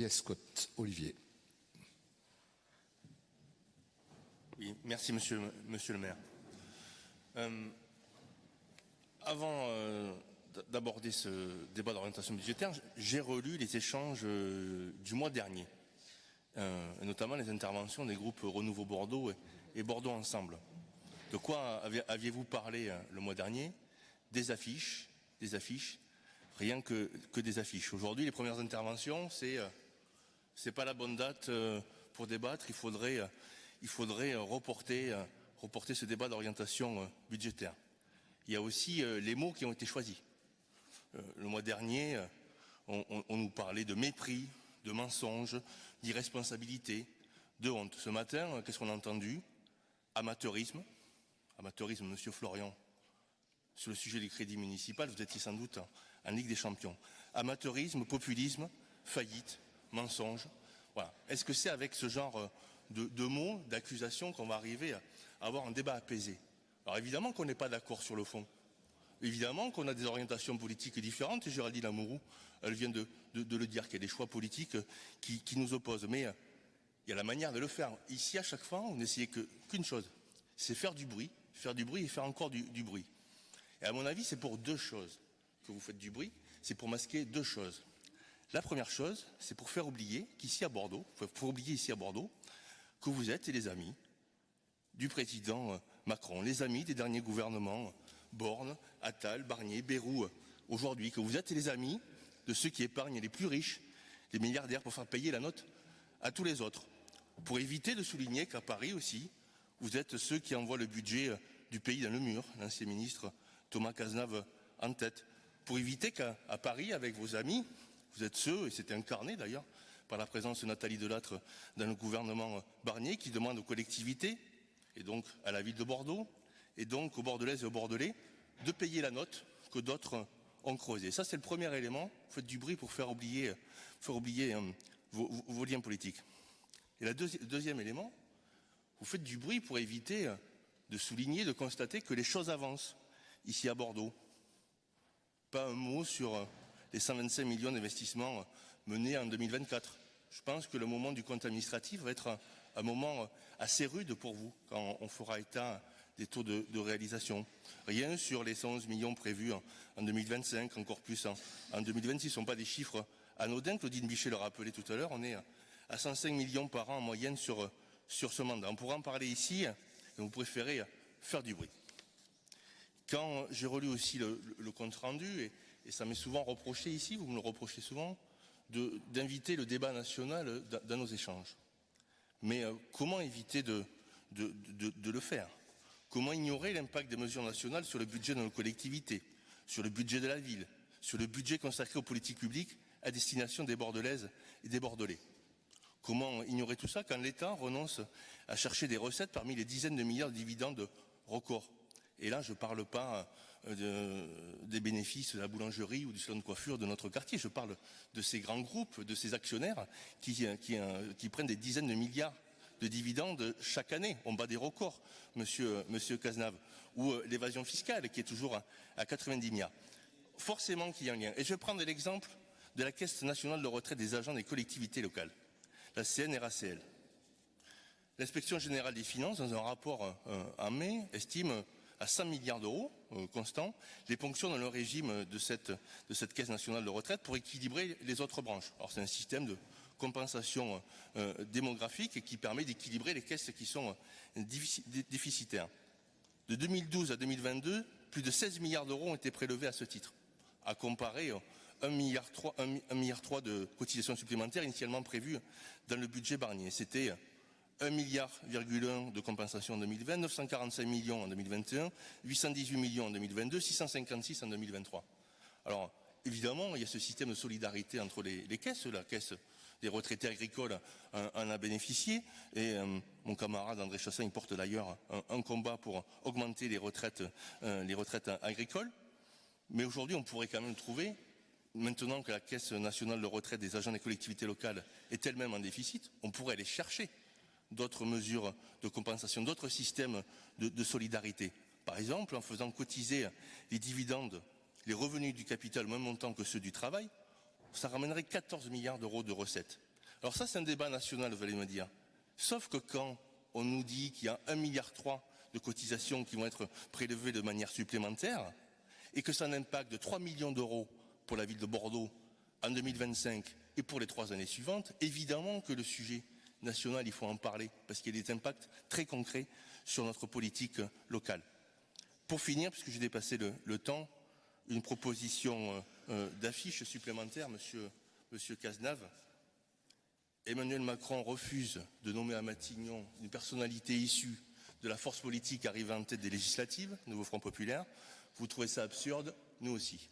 Yes, Scott Olivier. Oui, merci monsieur le maire. Avant d'aborder ce débat d'orientation budgétaire, j'ai relu les échanges du mois dernier, notamment les interventions des groupes Renouveau Bordeaux et Bordeaux Ensemble. De quoi aviez-vous parlé le mois dernier? Des affiches, rien que des affiches. Aujourd'hui, les premières interventions, c'est pas la bonne date pour débattre. Il faudrait reporter ce débat d'orientation budgétaire. Il y a aussi les mots qui ont été choisis. Le mois dernier, on nous parlait de mépris, de mensonges, d'irresponsabilité, de honte. Ce matin, qu'est-ce qu'on a entendu? Amateurisme. Amateurisme, monsieur Florian. Sur le sujet du crédit municipal, vous étiez sans doute en Ligue des Champions. Amateurisme, populisme, faillite, mensonge. Voilà. Est-ce que c'est avec ce genre de mots, d'accusations qu'on va arriver à avoir un débat apaisé? Alors évidemment qu'on n'est pas d'accord sur le fond. Évidemment qu'on a des orientations politiques différentes, et Géraldine Amouroux, elle vient de le dire, qu'il y a des choix politiques qui nous opposent. Mais il y a la manière de le faire. Ici, à chaque fois, on n'essayait qu'une chose, c'est faire du bruit et faire encore du bruit. Et à mon avis, c'est pour deux choses que vous faites du bruit, c'est pour masquer deux choses. La première chose, c'est pour faire oublier qu'ici à Bordeaux, que vous êtes les amis du président Macron, les amis des derniers gouvernements, Borne, Attal, Barnier, Bayrou, aujourd'hui, que vous êtes les amis de ceux qui épargnent les plus riches, les milliardaires, pour faire payer la note à tous les autres. Pour éviter de souligner qu'à Paris aussi, vous êtes ceux qui envoient le budget du pays dans le mur, l'ancien ministre Thomas Cazenave en tête. Pour éviter qu'à Paris, avec vos amis, vous êtes ceux, et c'était incarné d'ailleurs par la présence de Nathalie Delattre dans le gouvernement Barnier, qui demande aux collectivités, et donc à la ville de Bordeaux, et donc aux Bordelaises et aux Bordelais, de payer la note que d'autres ont creusée. Ça, c'est le premier élément. Vous faites du bruit pour faire oublier vos liens politiques. Et le deuxième élément, vous faites du bruit pour éviter de souligner, de constater que les choses avancent ici à Bordeaux. Pas un mot sur les 125 millions d'investissements menés en 2024. Je pense que le moment du compte administratif va être un moment assez rude pour vous, quand on fera état des taux de réalisation. Rien sur les 111 millions prévus en 2025, encore plus en 2026. Ce ne sont pas des chiffres anodins. Claudine Bichet le rappelait tout à l'heure, on est à 105 millions par an en moyenne sur ce mandat. On pourra en parler ici, et vous préférez faire du bruit. Quand j'ai relu aussi le compte rendu, et ça m'est souvent reproché ici, vous me le reprochez souvent, d'inviter le débat national dans nos échanges. Mais comment éviter de le faire? Comment ignorer l'impact des mesures nationales sur le budget de nos collectivités, sur le budget de la ville, sur le budget consacré aux politiques publiques à destination des Bordelaises et des Bordelais? Comment ignorer tout ça quand l'État renonce à chercher des recettes parmi les dizaines de milliards de dividendes records? Et là, je ne parle pas des bénéfices de la boulangerie ou du salon de coiffure de notre quartier. Je parle de ces grands groupes, de ces actionnaires qui prennent des dizaines de milliards de dividendes chaque année. On bat des records, monsieur Cazenave. Ou l'évasion fiscale qui est toujours à 90 milliards. Forcément qu'il y a un lien. Et je vais prendre l'exemple de la Caisse nationale de retraite des agents des collectivités locales, la CNRACL. L'inspection générale des finances, dans un rapport en mai, estime à 100 milliards d'euros constants les ponctions dans le régime de cette Caisse nationale de retraite pour équilibrer les autres branches. Alors c'est un système de compensation démographique qui permet d'équilibrer les caisses qui sont déficitaires. De 2012 à 2022, plus de 16 milliards d'euros ont été prélevés à ce titre, à comparer 1,3 milliard de cotisations supplémentaires initialement prévues dans le budget Barnier. C'était 1,1 milliard de compensation en 2020, 945 millions en 2021, 818 millions en 2022, 656 en 2023. Alors, évidemment, il y a ce système de solidarité entre les caisses. La caisse des retraités agricoles en a bénéficié. Et mon camarade André Chassaing porte d'ailleurs un combat pour augmenter les retraites agricoles. Mais aujourd'hui, on pourrait quand même trouver, maintenant que la Caisse nationale de retraite des agents des collectivités locales est elle-même en déficit, on pourrait aller chercher d'autres mesures de compensation, d'autres systèmes de solidarité. Par exemple, en faisant cotiser les dividendes, les revenus du capital au même montant que ceux du travail, ça ramènerait 14 milliards d'euros de recettes. Alors ça, c'est un débat national, vous allez me dire. Sauf que quand on nous dit qu'il y a 1,3 milliard de cotisations qui vont être prélevées de manière supplémentaire et que ça a un impact de 3 millions d'euros pour la ville de Bordeaux en 2025 et pour les 3 années suivantes, évidemment que le sujet national, il faut en parler parce qu'il y a des impacts très concrets sur notre politique locale. Pour finir, puisque j'ai dépassé le temps, une proposition d'affiche supplémentaire, monsieur Cazenave. Emmanuel Macron refuse de nommer à Matignon une personnalité issue de la force politique arrivée en tête des législatives, Nouveau Front Populaire. Vous trouvez ça absurde? Nous aussi.